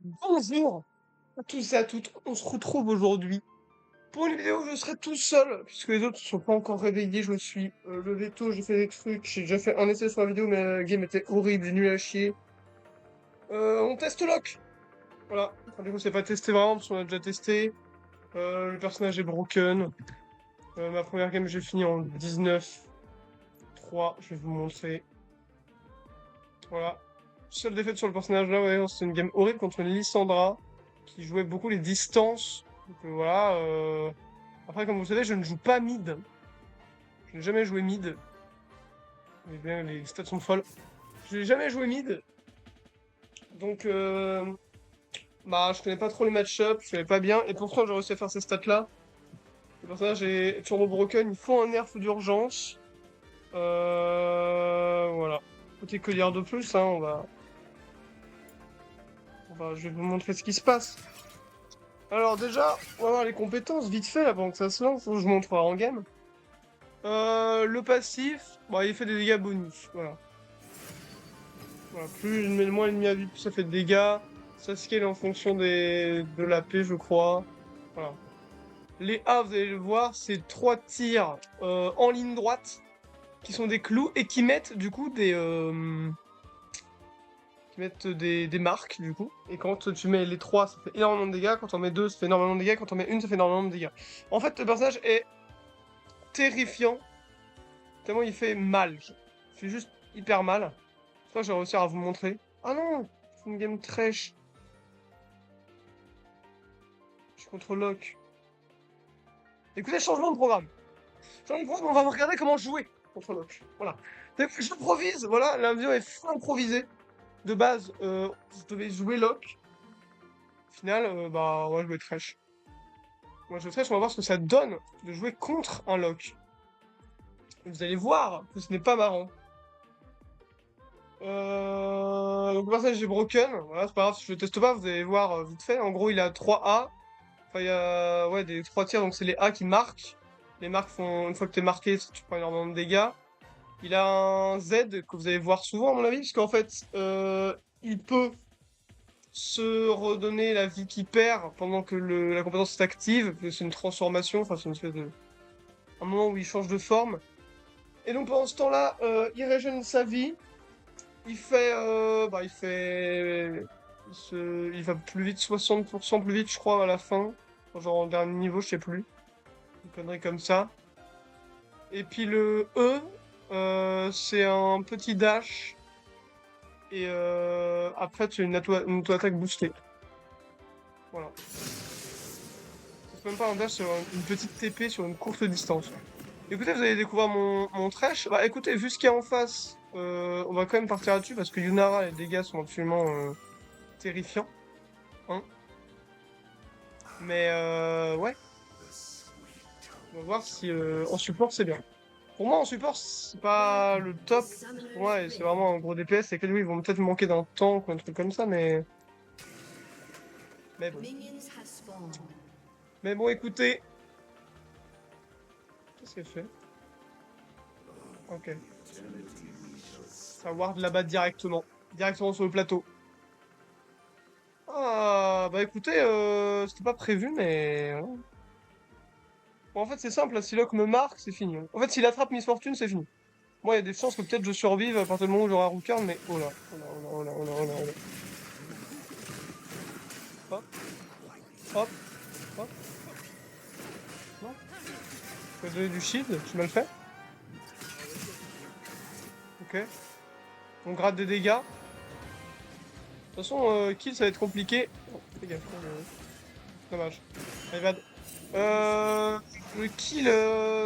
Bonjour à tous et à toutes, on se retrouve aujourd'hui pour une vidéo où je serai tout seul, puisque les autres ne sont pas encore réveillés, je me suis levé tôt, j'ai fait des trucs, j'ai déjà fait un essai sur la vidéo, mais la game était horrible, nul à chier. On teste Locke, voilà. Enfin, du coup, c'est pas testé vraiment, parce qu'on a déjà testé. Le personnage est broken. Ma première game, j'ai fini en 19-3, je vais vous montrer. Voilà. Seule défaite sur le personnage là, ouais, c'est une game horrible contre une Lysandra, qui jouait beaucoup les distances. Donc voilà. Après, comme vous le savez, je ne joue pas mid. Je n'ai jamais joué mid. Mais bien, les stats sont folles. Je n'ai jamais joué mid. Donc, bah, je connais pas trop les match-up, je connais pas bien. Et pourtant, j'ai réussi à faire ces stats-là. Le personnage est turbo broken, il faut un nerf d'urgence. Voilà. Côté que dire de plus, hein, je vais vous montrer ce qui se passe. Alors déjà, on va voir les compétences vite fait là pendant que ça se lance, je vous montrerai en game. Le passif, bon, il fait des dégâts bonus, voilà. Voilà, plus moins l'ennemi a vie, plus ça fait de dégâts. Ça scale en fonction de l'AP, je crois. Voilà. Les A, vous allez le voir, c'est 3 tirs en ligne droite, qui sont des clous, et qui mettent du coup des marques, du coup. Et quand tu mets les 3, ça fait énormément de dégâts. Quand on met 2, ça fait énormément de dégâts. Quand on met une, ça fait énormément de dégâts. En fait, le personnage est terrifiant. Tellement il fait mal. Il fait juste hyper mal. Ça, je vais réussir à vous montrer. Ah non, c'est une game trash. Je suis contre Locke. Écoutez, changement de programme. Changement de programme, on va regarder comment jouer contre Locke. Voilà. Donc, j'improvise, voilà, la vidéo est full improvisée. De base, vous devez jouer Locke. Au final, bah, ouais, je vais trash. Moi, je vais trash, on va voir ce que ça donne de jouer contre un Locke. Vous allez voir que ce n'est pas marrant. Donc, le personnage est broken. Voilà, c'est pas grave, si je le teste pas, vous allez voir vite fait. En gros, il a 3 A. Enfin, il y a ouais, des 3 tirs, donc c'est les A qui marquent. Les marques font, une fois que t'es marqué, tu prends énormément de dégâts. Il a un Z que vous allez voir souvent, à mon avis, parce qu'en fait, il peut se redonner la vie qu'il perd pendant que la compétence est active. C'est une transformation, enfin, c'est une espèce de. Un moment où il change de forme. Et donc, pendant ce temps-là, il régène sa vie. Il fait. Il va plus vite, 60% plus vite, je crois, à la fin. Genre en dernier niveau, je sais plus. Une connerie comme ça. Et puis le E, c'est un petit dash. Et après, tu as une auto-attaque boostée. Voilà. C'est même pas un dash, c'est une petite TP sur une courte distance. Écoutez, vous allez découvrir mon trash. Bah écoutez, vu ce qu'il y a en face, on va quand même partir là-dessus parce que Yunara, les dégâts sont absolument terrifiants. Hein. Mais ouais, on va voir si en support c'est bien. Pour moi, en support, c'est pas le top. Ouais, c'est vraiment un gros DPS. Et que oui, ils vont peut-être manquer d'un tank ou un truc comme ça, mais bon. Mais bon, écoutez. Qu'est-ce qu'elle fait? Ok. Ça ward là-bas directement. Directement sur le plateau. Ah, bah écoutez, c'était pas prévu, mais. Voilà. Bon, en fait, c'est simple, là, si Locke me marque, c'est fini. Hein. En fait, s'il attrape Miss Fortune, c'est fini. Moi, il y a des chances que peut-être je survive à partir du moment où j'aurai un Rooker, mais oh là, oh là, oh là, oh là, oh là, oh là. Hop, hop, hop. Non. Je vais donner du shield, j'ai mal fait. Ok. On gratte des dégâts. De toute façon, kill, ça va être compliqué. Oh, fais gaffe, dommage. Allez, bad. Le kill,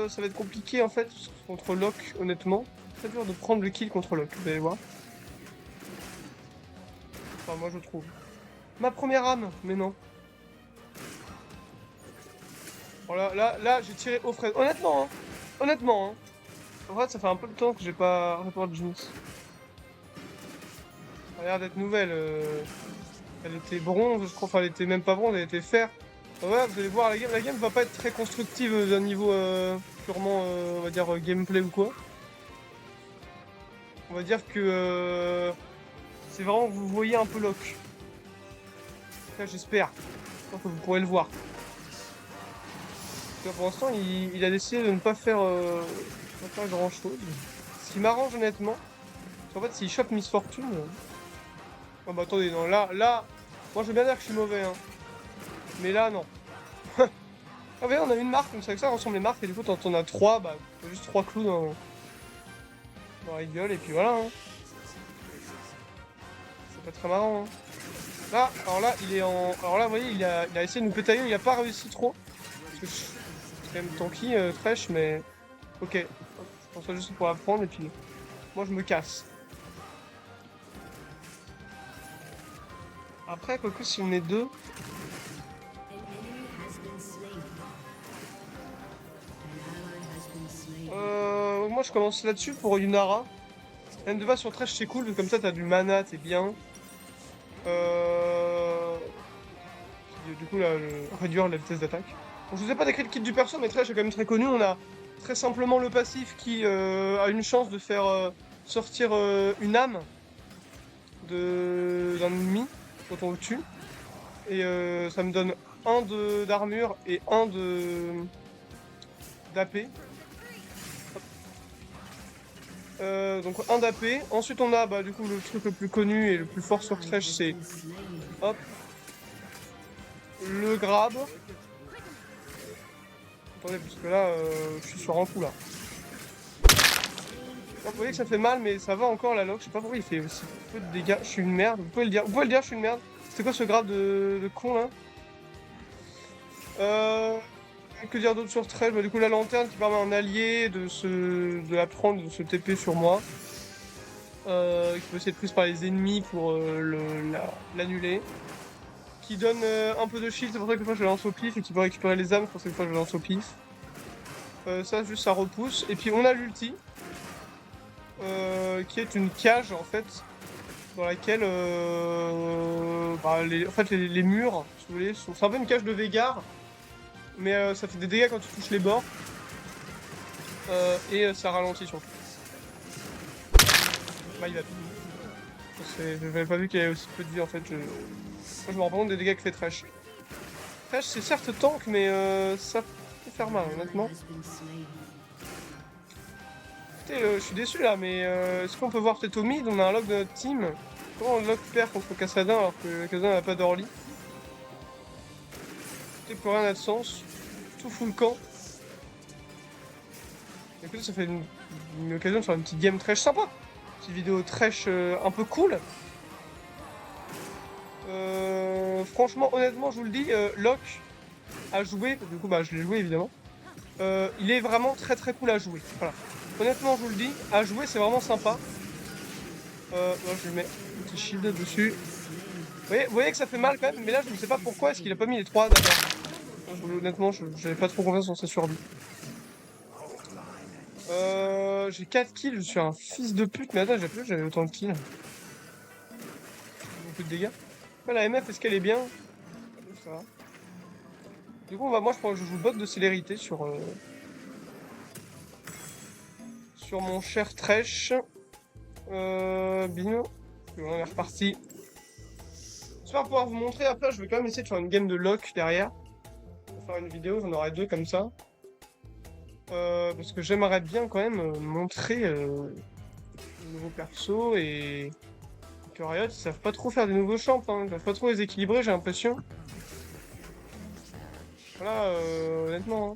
ça va être compliqué en fait contre Locke, honnêtement. Très dur de prendre le kill contre Locke, vous allez voir. Enfin, moi je trouve. Ma première âme, mais non. Voilà, là, j'ai tiré aux fraises. Honnêtement, hein. Honnêtement, hein. En fait, ça fait un peu de temps que j'ai pas report Jinx. Ça a l'air d'être nouvelle. Elle était bronze, je crois. Enfin, elle était même pas bronze, elle était fer. Ouais, vous allez voir, la game va pas être très constructive d'un niveau purement, on va dire, gameplay ou quoi. On va dire que c'est vraiment, vous voyez un peu Locke. Après, j'espère. Que vous pourrez le voir. Pour l'instant, il a décidé de ne pas faire, grand chose. Ce qui m'arrange honnêtement. Parce qu'en fait, s'il chope Miss Fortune. Oh bah attendez, non, là. Moi, je veux bien dire que je suis mauvais, hein. Mais là, non. Ah, ouais, on a une marque, donc c'est avec ça ressemble les marques. Et du coup, quand on a 3, bah, t'as juste 3 clous dans la gueule. Et puis voilà, hein. C'est pas très marrant, hein. Là, alors là, il est en. Alors là, vous voyez, il a essayé de nous pétailler, il a pas réussi trop. Parce que c'est quand même tanky, Thresh, mais. Ok. Je pense juste pour apprendre, et puis. Moi, je me casse. Après, quoique, si on est deux. Moi, je commence là-dessus pour Yunara. Même de base sur Thresh, c'est cool, comme ça, t'as du mana, t'es bien. Du coup, là, réduire la vitesse d'attaque. Bon, je vous ai pas décrit le kit du perso, mais Thresh est quand même très connu. On a très simplement le passif qui a une chance de faire sortir une âme d'un ennemi quand on le tue. Et ça me donne un d'armure et un d'AP. Donc un d'AP. Ensuite on a bah, du coup le truc le plus connu et le plus fort sur Thresh, c'est hop, le grab. Attendez, parce que là je suis sur un coup là. Vous voyez que ça fait mal, mais ça va encore la lock. Je sais pas pourquoi il fait aussi peu de dégâts. Je suis une merde. Vous pouvez le dire. Vous pouvez le dire, je suis une merde. C'était quoi ce grab de con là? Que dire d'autre sur Thresh? Bah, du coup la lanterne qui permet à un allié de la prendre, de se TP sur moi. Qui peut essayer de prise par les ennemis pour l'annuler. Qui donne un peu de shield, c'est pour ça que fois je le lance au pif, et qui peut récupérer les âmes, c'est pour ça que fois je le lance au pif. Ça juste ça repousse. Et puis on a l'ulti. Qui est une cage en fait. Dans laquelle bah, en fait, les murs, si vous voulez, c'est un peu une cage de Veigar. Mais ça fait des dégâts quand tu touches les bords. Et ça ralentit surtout. My bad. J'avais pas vu qu'il y avait aussi peu de vie en fait. Moi je me rends pas compte des dégâts que fait Thresh. Thresh c'est certes tank mais ça peut faire mal honnêtement. Écoutez, je suis déçu là mais est-ce qu'on peut voir peut-être au mid? On a un lock de notre team. Comment on lock perd contre Kassadin alors que Kassadin n'a pas d'Orly? Écoutez, plus rien n'a de sens. Tout fout le camp. Écoutez, ça fait une occasion de faire une petite game Thresh sympa. Petite vidéo Thresh un peu cool. Franchement, honnêtement, je vous le dis, Locke à jouer, du coup, bah, je l'ai joué évidemment. Il est vraiment très très cool à jouer. Voilà. Honnêtement, je vous le dis, à jouer, c'est vraiment sympa. Moi, je lui mets un petit shield dessus. Vous voyez que ça fait mal quand même, mais là, je ne sais pas pourquoi est-ce qu'il a pas mis les 3 d'abord. Honnêtement, j'avais pas trop confiance en sa survie. J'ai 4 kills, je suis un fils de pute, mais attends, j'avais autant de kills. Beaucoup de dégâts. La MF, est-ce qu'elle est bien? Ça va. Du coup, moi, je crois que je joue bot de célérité sur mon cher Thresh. Bim. On est reparti. J'espère pouvoir vous montrer. Après, je vais quand même essayer de faire une game de lock derrière. Pour faire une vidéo, j'en aurai 2 comme ça. Parce que j'aimerais bien quand même montrer le nouveau perso et que Riot, ils savent pas trop faire des nouveaux champs, hein. Ils savent pas trop les équilibrer, j'ai l'impression. Voilà, honnêtement, hein.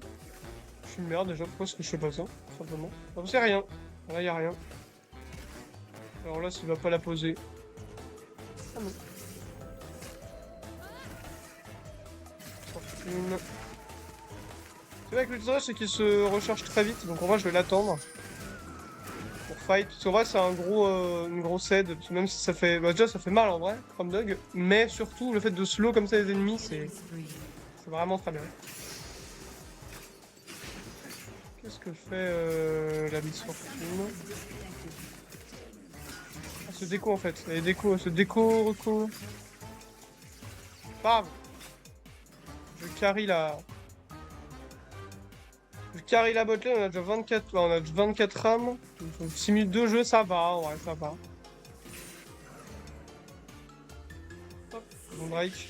Je suis une merde déjà, pourquoi est-ce que je fais pas ça, tout simplement. Non, c'est rien. Là, y a rien. Alors là, s'il va pas la poser. Ah non. Fortune. C'est vrai que le tutoriel, c'est qu'il se recharge très vite, donc en vrai, je vais l'attendre. Pour fight. Parce qu'en vrai, c'est une grosse aide. Parce que même si ça fait. Bah, déjà, ça fait mal en vrai, Chrome Dog. Mais surtout, le fait de slow comme ça les ennemis, c'est vraiment très bien. Qu'est-ce que fait la Miss Fortune? Ah, ce déco en fait. Elle déco, ce déco, reco. Bam! Je carry la. Je carry la botlane, on a déjà 24. On a déjà 24 âmes. 6 minutes de jeu, ça va, ouais, ça va. Hop, bon Drake.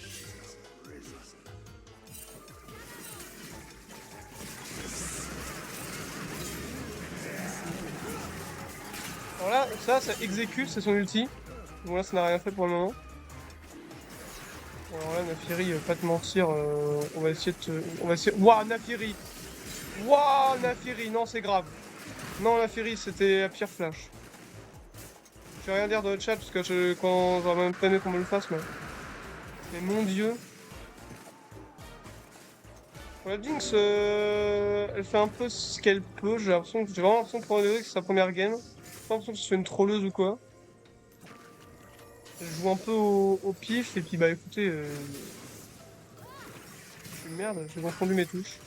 Alors là, ça exécute, c'est son ulti. Bon là, ça n'a rien fait pour le moment. Bon, alors là, Naafiri, pas te mentir, on va essayer de te... On va essayer... Waouh, Naafiri! Waouh, Naafiri! Non, c'est grave. Non, Naafiri, c'était la pire flash. Je vais rien dire dans le chat, parce que quand j'aurais même pas aimé qu'on me le fasse, mais... Mais mon dieu... Bon, la Jinx, elle fait un peu ce qu'elle peut, j'ai vraiment l'impression pour que c'est sa première game. J'ai pas l'impression que ce soit une trolleuse ou quoi. Je joue un peu au pif, et puis bah écoutez, merde, j'ai confondu mes touches.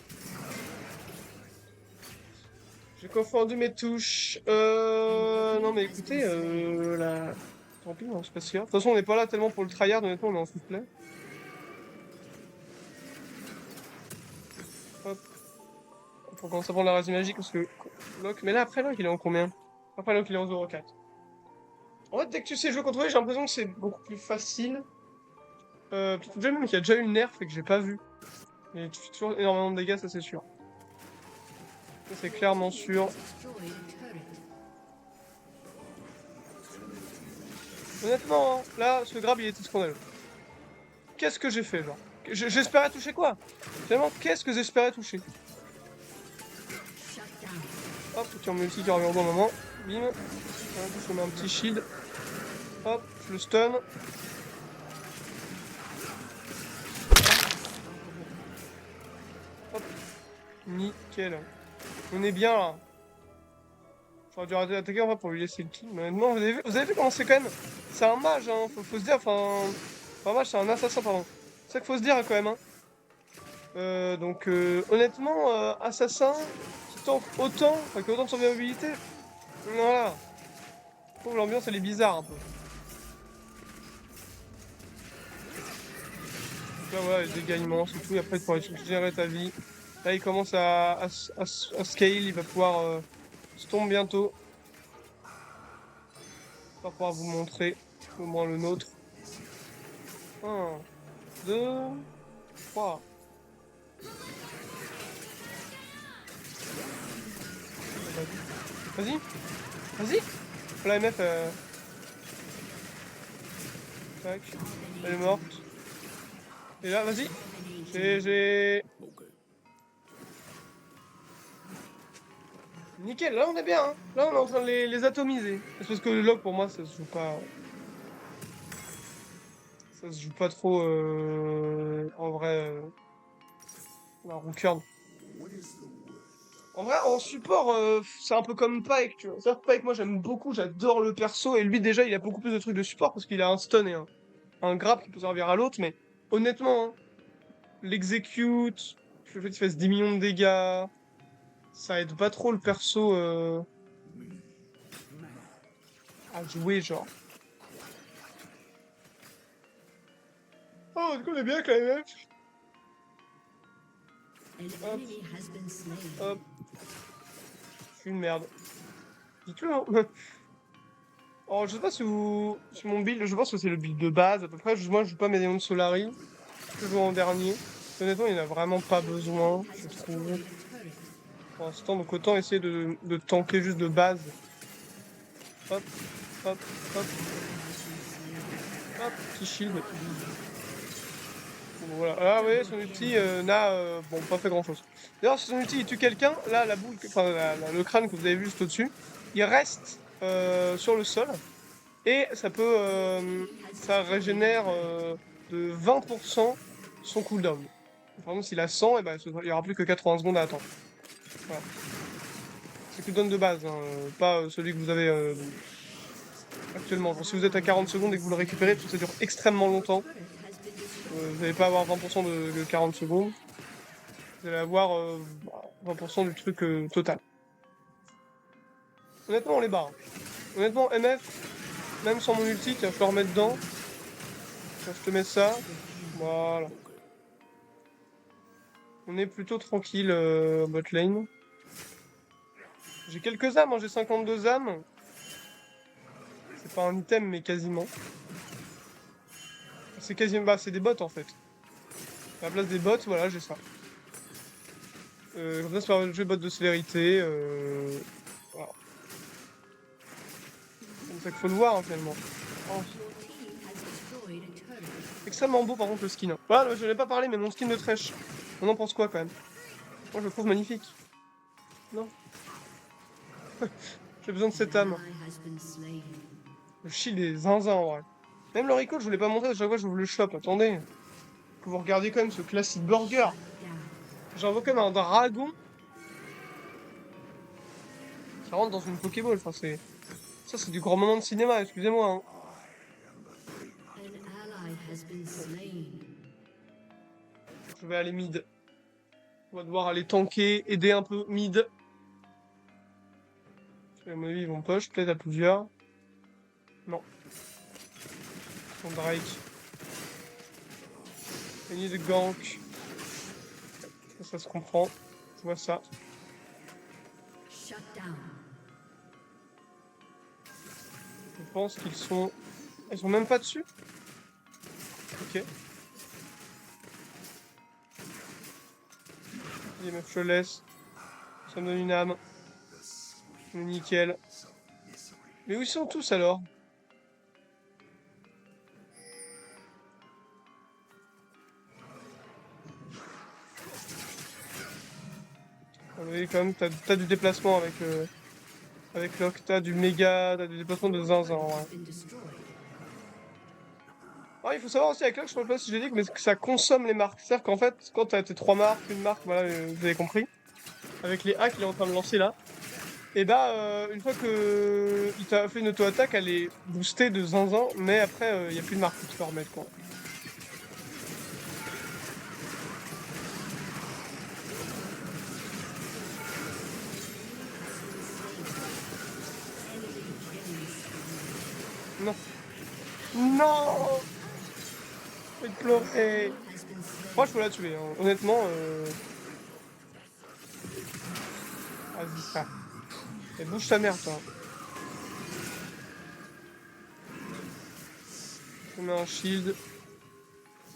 J'ai confondu mes touches. Non mais écoutez, là... Tant pis, hein, c'est pas si grave. De toute façon, on n'est pas là tellement pour le tryhard, honnêtement, on est en free-play. Hop. Faut commencer à prendre la résine magique parce que... Locke... Mais là, après Locke, il est en combien? Après Locke, il est en 0,4. En fait, dès que tu sais jouer contre lui, j'ai l'impression que c'est beaucoup plus facile. Peut-être déjà même qu'il y a déjà eu le nerf et que j'ai pas vu. Et tu fais toujours énormément de dégâts, ça c'est sûr. Ça c'est clairement sûr. Honnêtement, hein, là, ce grab, il était scandaleux. Qu'est-ce que j'ai fait, genre? J'espérais toucher quoi? Finalement, qu'est-ce que j'espérais toucher? Hop, petit en multi qui revient au bon moment. Bim. Je mets un petit shield. Hop, je le stun. Hop. Nickel. On est bien là. J'aurais dû arrêter d'attaquer en vrai pour lui laisser le kill. Mais honnêtement, vous avez vu comment c'est quand même. C'est un mage, hein. Faut se dire, enfin. Pas un mage, c'est un assassin, pardon. C'est ça qu'il faut se dire quand même, hein. Donc, honnêtement, assassin qui tank autant, enfin, qui a autant de survivabilité. Voilà. Je trouve l'ambiance elle est bizarre un peu. Donc là, voilà, les dégâts immenses et tout. Et après, tu pourras gérer ta vie. Là, il commence à scale. Il va pouvoir tomber bientôt. On va pouvoir vous montrer au moins le nôtre. 1, 2, 3. Vas-y. Vas-y. La MF, tac. Elle est morte. Et là, vas-y. GG. Nickel, là on est bien, hein. Là on est en train de les atomiser. C'est parce que le log pour moi ça se joue pas. Ça se joue pas trop en vrai. La Rouquerne. En vrai, en support, c'est un peu comme Pike, tu vois. C'est-à-dire que Pike, moi j'aime beaucoup, j'adore le perso, et lui déjà il a beaucoup plus de trucs de support parce qu'il a un stun et un grab qui peut servir à l'autre, mais honnêtement, hein, l'execute, le fait qu'il fasse 10 millions de dégâts, ça aide pas trop le perso à jouer, genre. Oh, du coup, on est bien avec la MF. Hop, hop. Je suis une merde. Dites-le, hein. Alors, je sais pas si vous... Sur mon build, je pense que c'est le build de base, à peu près. Moi, je joue pas mes démons de Solari. Je joue en dernier. Honnêtement, il n'y en a vraiment pas besoin, je trouve. Pour l'instant, donc autant essayer de tanker juste de base. Hop, hop, hop. Hop, petit shield. Bon, voilà. Ah ouais, son ulti n'a bon, pas fait grand chose. D'ailleurs, si son ulti il tue quelqu'un, là, la boule, enfin, le crâne que vous avez vu juste au-dessus, il reste sur le sol. Et ça peut. Ça régénère de 20% son cooldown. Par exemple, s'il a 100, et ben, il n'y aura plus que 80 secondes à attendre. Voilà. C'est le cooldown de base, hein, pas celui que vous avez actuellement. Genre, si vous êtes à 40 secondes et que vous le récupérez, parce que ça dure extrêmement longtemps, vous n'allez pas avoir 20% de 40 secondes. Vous allez avoir 20% du truc total. Honnêtement, on les barre. Honnêtement, MF, même sans mon ulti, tiens, je te remets dedans. Tiens, je te mets ça. Voilà. On est plutôt tranquille bot lane. J'ai quelques âmes, hein, j'ai 52 âmes. C'est pas un item, mais quasiment. C'est quasiment... Bah, c'est des bots, en fait. À la place des bots, voilà, j'ai ça. Comme ça, c'est pas un jeu bot de célérité. Voilà. C'est qu'il faut le voir, hein, finalement. Oh, extrêmement beau, par contre, le skin. Voilà, je n'ai pas parlé, mais mon skin de Thresh. On en pense quoi, quand même? Moi, je le trouve magnifique. Non? J'ai besoin de cette âme. Le shield est zinzin, en vrai. Même le recall, je voulais pas montrer, à chaque fois, je vous le shop. Attendez. Que vous regardez quand même ce classique burger. J'invoque quand même un dragon qui rentre dans une Pokéball. Enfin, c'est... Ça, c'est du grand moment de cinéma, excusez-moi. Hein. Je vais aller mid. On va devoir aller tanker, aider un peu mid. À mon avis, ils vont push, peut-être à plusieurs. Non. Son Drake. Gagner de gank. Ça se comprend. Je vois ça. Je pense qu'ils sont... Ils sont même pas dessus? Ok. Les meufs, je laisse. Ça me donne une âme. Nickel. Mais où ils sont tous alors? Oui, quand même, t'as du déplacement avec Locke, t'as du méga, t'as du déplacement de zinzin, en vrai. Ah, il faut savoir aussi avec Locke, je sais pas si je l'ai dit, mais que ça consomme les marques. C'est-à-dire qu'en fait, quand t'as tes 3 marques, une marque, voilà, vous avez compris, avec les hacks qu'il est en train de lancer là, et bah, une fois que il t'a fait une auto-attaque, elle est boostée de zinzin, mais après, il y a plus de marque que tu peux remettre, quoi. Non. Non! Je vais te pleurer. Moi, je peux la tuer, hein. Honnêtement, vas-y, ça. Et bouge ta mère, toi. Je mets un shield.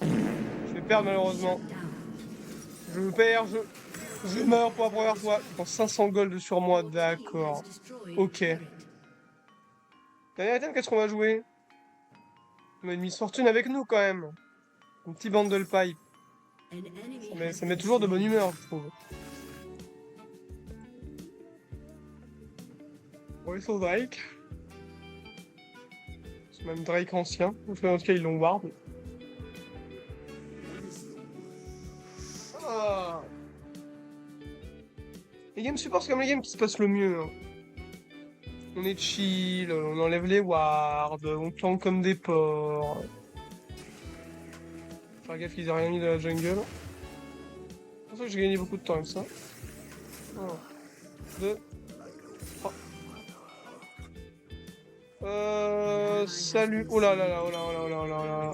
Je vais perdre, malheureusement. Je perds, je meurs pour la première fois. Dans 500 gold sur moi, d'accord. Ok. Dernier item, qu'est-ce qu'on va jouer? On a une Miss Fortune avec nous, quand même. Un petit bundle pipe. Ça met toujours de bonne humeur, je trouve. Bon, ils sont Drake. C'est même Drake ancien. Enfin, en tout cas, ils l'ont ward. Ah. Les games support, c'est comme les games qui se passent le mieux. Hein. On est chill, on enlève les wards, on planque comme des porcs. Faire gaffe qu'ils aient rien mis de la jungle. C'est pour ça que j'ai gagné beaucoup de temps avec ça. 1, 2, 3. Salut. Oh là là là, oh là oh là oh là oh là oh là.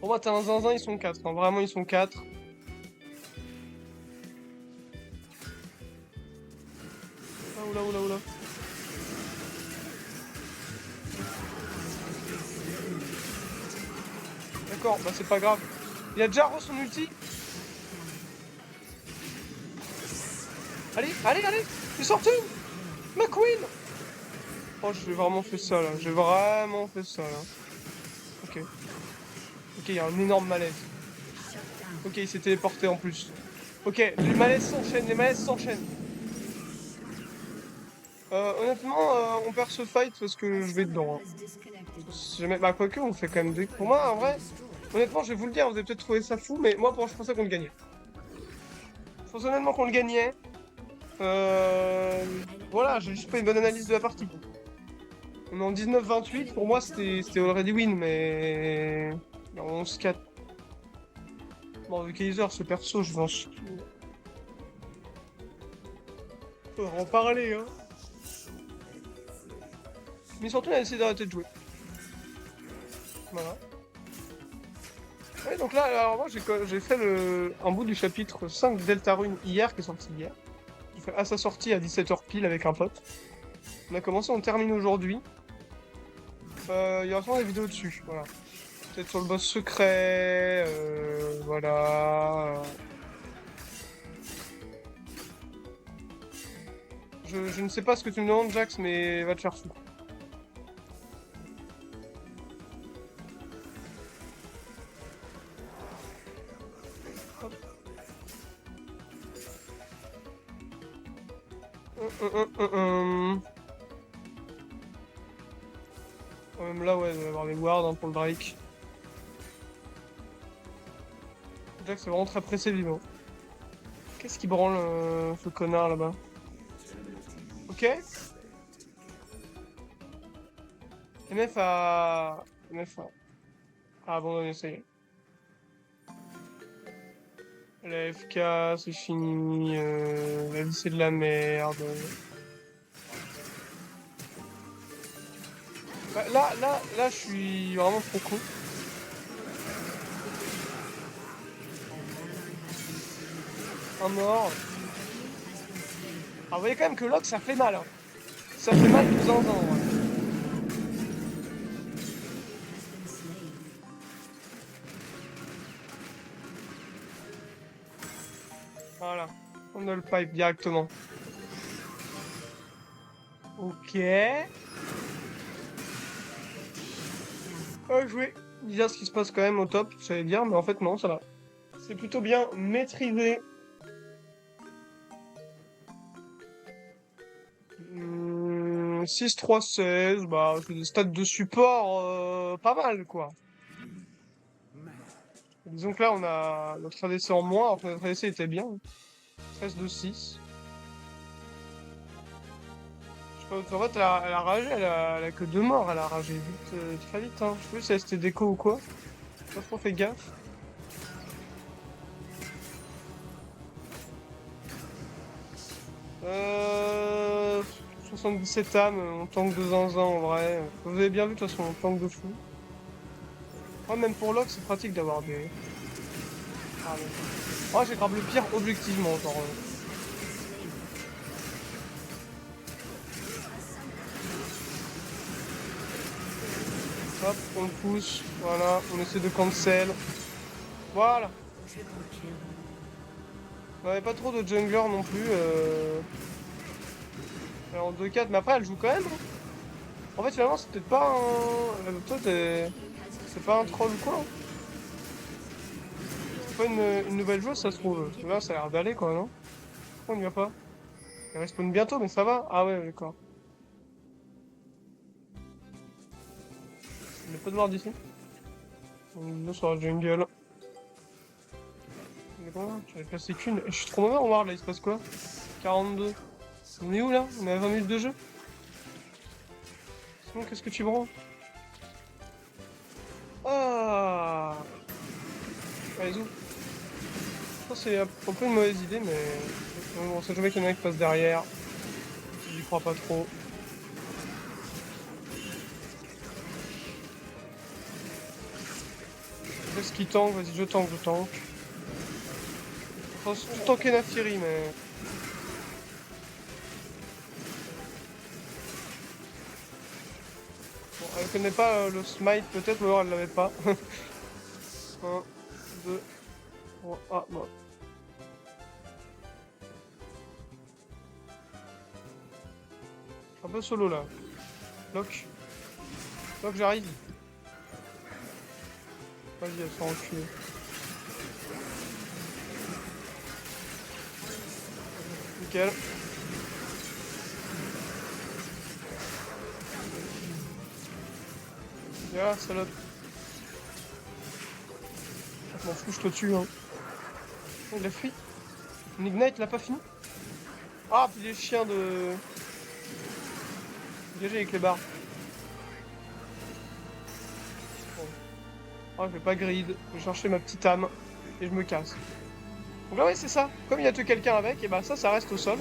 Pour moi, t'as un zinzin, ils sont 4. Hein. Vraiment, ils sont 4. Ah, oula, oula, oula. D'accord, bah c'est pas grave. Il a déjà re son ulti. Allez, allez, allez. Il est sorti. McQueen. Oh, j'ai vraiment fait ça, là. J'ai vraiment fait ça, là. Ok. Ok, il y a un énorme malaise. Ok, il s'est téléporté en plus. Ok, les malaises s'enchaînent, les malaises s'enchaînent. Honnêtement, on perd ce fight parce que je vais dedans. Hein. Si jamais... Bah, quoique, on fait quand même des... Pour moi, en vrai, honnêtement, je vais vous le dire, vous avez peut-être trouvé ça fou, mais moi, je pensais qu'on le gagnait. Je pensais honnêtement qu'on le gagnait. Voilà, j'ai juste pas une bonne analyse de la partie. On est en 19-28, pour moi, c'était already win, mais... En 11-4. Bon, le Kaiser, ce perso, je pense... Faudra en parler, hein. Mais surtout, on a essayé d'arrêter de jouer. Voilà. Ouais, donc là, alors moi, j'ai fait un bout du chapitre 5 de Deltarune hier, qui est sorti hier. J'ai fait à sa sortie à 17h pile avec un pote. On a commencé, on termine aujourd'hui. Il y aura sûrement des vidéos dessus, voilà. Peut-être sur le boss secret, voilà. Je ne sais pas ce que tu me demandes, Jax, mais va te faire foutre. Hop. Hum. Même là, ouais, il va y avoir des wards hein, pour le Drake. Jax est vraiment très pressé, vivant. Qu'est-ce qui branle ce connard là-bas? Ok. MF a... MF a abandonné, ça y est. La FK, c'est fini. La vie, c'est de la merde. Bah, là, je suis vraiment trop con. Un mort. Ah, vous voyez quand même que Locke, ça fait mal. Hein. Ça fait mal de temps en temps, ouais. Voilà. On a le pipe directement. Ok. Joué. Bizarre ce qui se passe quand même au top, j'allais dire, mais en fait non, ça va. C'est plutôt bien maîtrisé. 6-3-16, bah c'est des stats de support pas mal quoi. Disons que là on a notre ADC en moins, alors que notre ADC était bien. 13-2-6. Je sais pas, en fait elle a ragé, elle a que 2 morts, elle a ragé vite, très vite. Hein. Je sais plus si elle c'était déco ou quoi. J'ai pas trop fait gaffe. Euh... 77 âmes, on tank de zinzin en vrai. Vous avez bien vu de toute façon, on tank de fou. Ouais, même pour Locke, c'est pratique d'avoir des... Ah, mais... Ouais, j'ai grave le pire objectivement, genre... Hop, on le pousse, voilà, on essaie de cancel. Voilà. On n'avait pas trop de jungler non plus. En 2-4, mais après elle joue quand même. Hein. En fait, finalement, c'est peut-être pas un... Toi, c'est pas un troll ou quoi. Hein. C'est pas une nouvelle joueuse, ça se trouve. Parce que là, ça a l'air d'aller, quoi, non? Pourquoi on n'y va pas? Elle respawn bientôt, mais ça va? Ah ouais, d'accord. Il n'y a pas de mort d'ici. On est sur la jungle. Mais bon, j'avais placé qu'une. Je suis trop mauvais en ward là, il se passe quoi? 42. On est où là? On est à 20 minutes de jeu? Sinon, qu'est-ce que tu branles? Ah! Allez, zou. Ça, c'est un peu une mauvaise idée, mais. On sait jamais qu'il y en a qui passe derrière. J'y crois pas trop. Qu'est-ce qui tank? Vas-y, je tank, je tank. Enfin, c'est tout tanker Naafiri, mais. Bon, elle connaît pas le smite, peut-être, ou alors elle l'avait pas. 1, 2, 3. Ah, bon. Un peu solo là. Lock. Lock, j'arrive. Vas-y, elle s'en enculée. Nickel. Viens, salope. Je m'en fous, je te tue. Hein. Oh, il a fui. Mon Ignite l'a pas fini. Ah, puis les chiens de. Dégagez avec les barres. Bon. Ah, je vais pas grid. Je vais chercher ma petite âme. Et je me casse. Donc là, ouais, c'est ça. Comme il y a que quelqu'un avec, et bah ça reste au sol.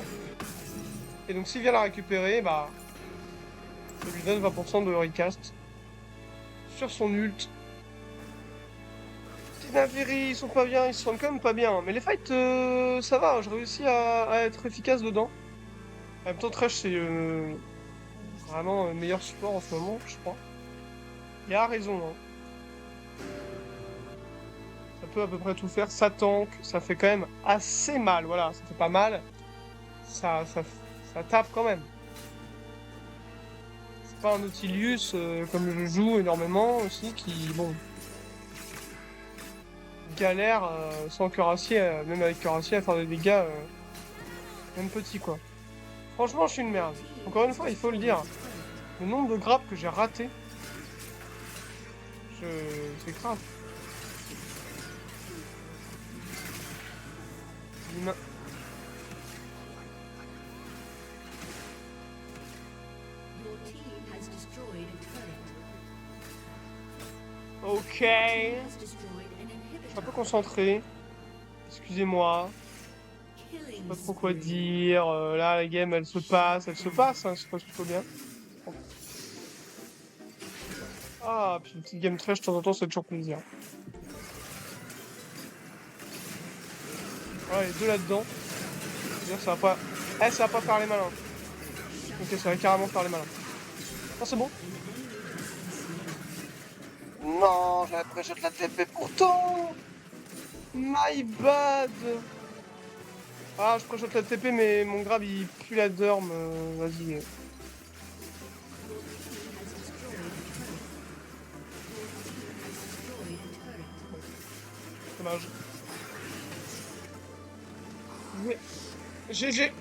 Et donc s'il vient la récupérer, bah. Ça lui donne 20% de recast. Sur son ult. Petit Naafiri, ils sont pas bien, ils sont quand même pas bien. Mais les fights, ça va, je réussis à être efficace dedans. En même temps, Thresh, c'est vraiment le meilleur support en ce moment, je crois. Il a raison, hein. Ça peut à peu près tout faire. Ça tank, ça fait quand même assez mal. Voilà, ça fait pas mal. Ça ça tape quand même. C'est pas un Nautilus comme je joue énormément aussi qui, bon, galère sans cuirassier, même avec cuirassier à faire des dégâts, même petits quoi. Franchement, je suis une merde. Encore une fois, il faut le dire. Le nombre de grappes que j'ai raté, c'est grave. L'humain. Ok. Je suis un peu concentré. Excusez-moi. Je sais pas trop quoi dire. Là, la game, elle se passe, hein, elle se passe plutôt bien. Ah, puis une petite game trash de temps en temps, c'est toujours plaisir. Voilà, les deux là-dedans. C'est-à-dire, ça va pas. Eh, ça va pas faire les malins. Ok, ça va carrément faire les malins. Non, c'est bon. Non, j'avais pré-shot la TP pourtant. My bad. Ah, je pré-shot la TP, mais mon grab il pue la derme. Vas-y. Dommage. Mais... GG.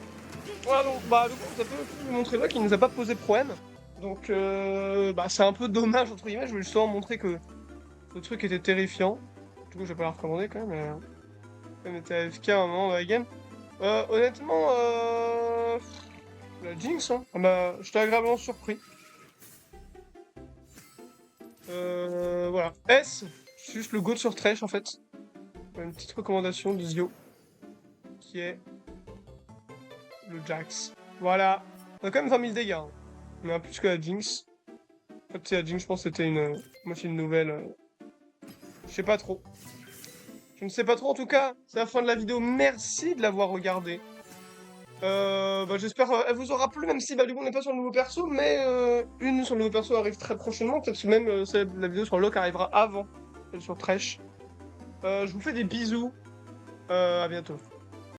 Voilà, donc, bah, du coup, ça peut vous montrer là qu'il nous a pas posé de problème. Donc, bah, c'est un peu dommage, entre guillemets. Je voulais justement montrer que le truc était terrifiant. Du coup, je vais pas la recommander quand même. Elle était AFK à un moment dans la game. Honnêtement, la Jinx, hein. J'étais agréablement surpris. Voilà. S, c'est juste le GOAT sur Thresh en fait. Une petite recommandation de Zio, qui est le Jax. Voilà. On a quand même 20 000 dégâts. Hein. On a plus que la Jinx. En fait, la Jinx, je pense que c'était moi, c'est une nouvelle. Je sais pas trop. Je ne sais pas trop. En tout cas, c'est la fin de la vidéo. Merci de l'avoir regardé. Bah, j'espère elle vous aura plu, même si bah, du coup on n'est pas sur le nouveau perso, mais une sur le nouveau perso arrive très prochainement. Peut-être que même la vidéo sur Locke arrivera avant celle sur Thresh. Je vous fais des bisous. À bientôt.